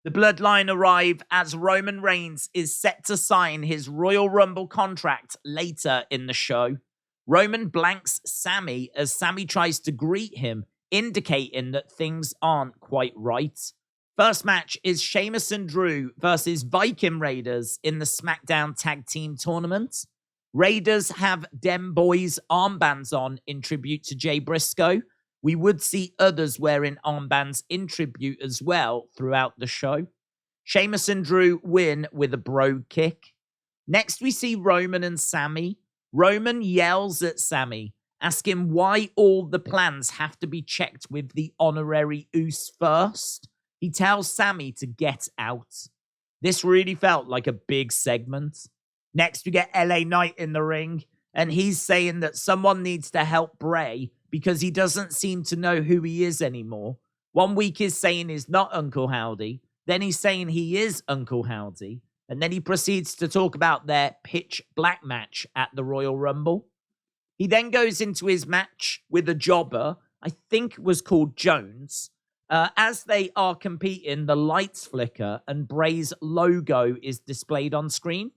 The Bloodline arrive as Roman Reigns is set to sign his Royal Rumble contract later in the show. Roman blanks Sami as Sami tries to greet him, indicating that things aren't quite right. First match is Sheamus and Drew versus Viking Raiders in the Smackdown Tag Team Tournament. Raiders have Dem Boys armbands on in tribute to Jay Briscoe. We would see others wearing armbands in tribute as well throughout the show. Sheamus and Drew win with a bro kick. Next we see Roman and Sami. Roman yells at Sami, asking why all the plans have to be checked with the honorary Uce first. He tells Sami to get out. This really felt like a big segment. Next, we get LA Knight in the ring, and he's saying that someone needs to help Bray because he doesn't seem to know who he is anymore. 1 week he's saying he's not Uncle Howdy, then he's saying he is Uncle Howdy, and then he proceeds to talk about their pitch black match at the Royal Rumble. He then goes into his match with a jobber, I think was called Jones. As they are competing, the lights flicker and Bray's logo is displayed on screen.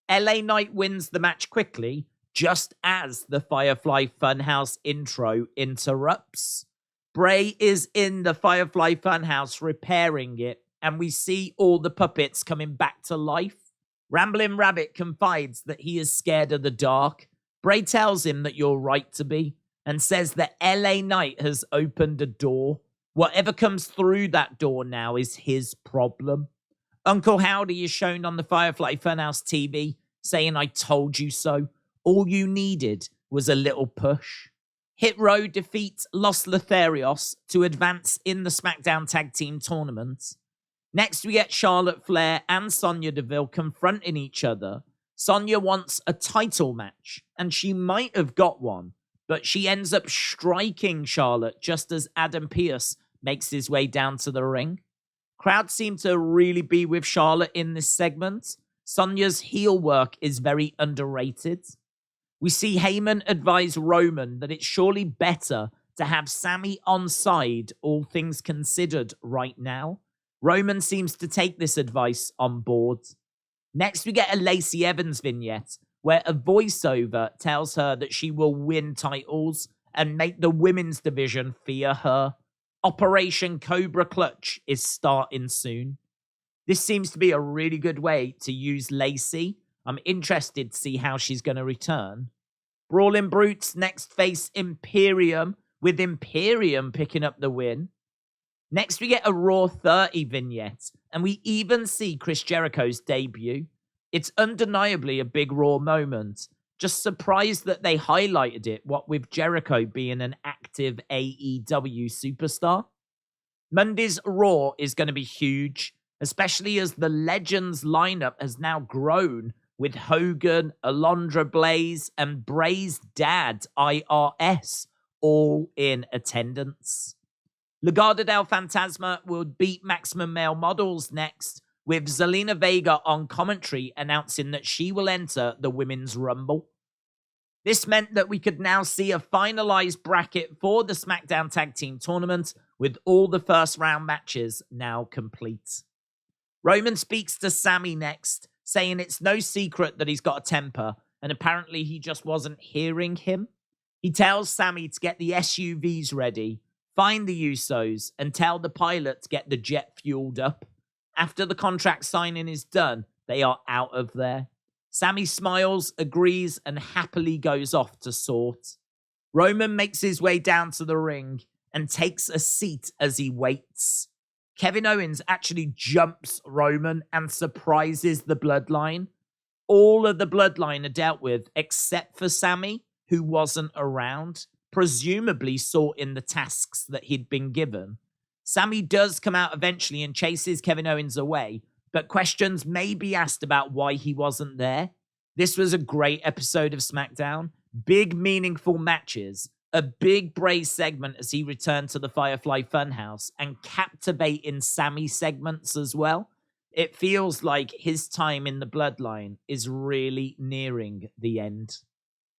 LA Knight wins the match quickly, just as the Firefly Fun House intro interrupts. Bray is in the Firefly Fun House repairing it, and we see all the puppets coming back to life. Ramblin Rabbit confides that he is scared of the dark. Bray tells him that you're right to be, and says that LA Knight has opened a door. Whatever comes through that door now is his problem. Uncle Howdy is shown on the Firefly Funhouse TV, saying, "I told you so. All you needed was a little push." Hit Row defeats Los Lotharios to advance in the Smackdown Tag Team Tournament. Next, we get Charlotte Flair and Sonya Deville confronting each other. Sonya wants a title match, and she might have got one, but she ends up striking Charlotte just as Adam Pearce makes his way down to the ring. Crowd seem to really be with Charlotte in this segment. Sonya's heel work is very underrated. We see Heyman advise Roman that it's surely better to have Sami on side, all things considered, right now. Roman seems to take this advice on board. Next, we get a Lacey Evans vignette where a voiceover tells her that she will win titles and make the women's division fear her. Operation Cobra Clutch is starting soon. This seems to be a really good way to use Lacey. I'm interested to see how she's going to return. Brawling Brutes next face Imperium, with Imperium picking up the win. Next, we get a Raw 30 vignette, and we even see Chris Jericho's debut. It's undeniably a big Raw moment. Just surprised that they highlighted it, what with Jericho being an active AEW superstar. Monday's Raw is going to be huge, especially as the Legends lineup has now grown with Hogan, Alundra Blaze, and Bray's dad, IRS, all in attendance. Legado del Fantasma will beat Maximum Male Models next, with Zelina Vega on commentary announcing that she will enter the Women's Rumble. This meant that we could now see a finalized bracket for the Smackdown Tag Team Tournament, with all the first round matches now complete. Roman speaks to Sami next, saying it's no secret that he's got a temper, and apparently he just wasn't hearing him. He tells Sami to get the SUVs ready, find the Usos, and tell the pilot to get the jet fueled up. After the contract signing is done, they are out of there. Sami smiles, agrees, and happily goes off to sort. Roman makes his way down to the ring and takes a seat as he waits. Kevin Owens actually jumps Roman and surprises the Bloodline. All of the Bloodline are dealt with except for Sami, who wasn't around, presumably sorting the tasks that he'd been given. Sami does come out eventually and chases Kevin Owens away, but questions may be asked about why he wasn't there. This was a great episode of SmackDown. Big, meaningful matches. A big Bray segment as he returned to the Firefly Funhouse, and captivating Sami segments as well. It feels like his time in the Bloodline is really nearing the end.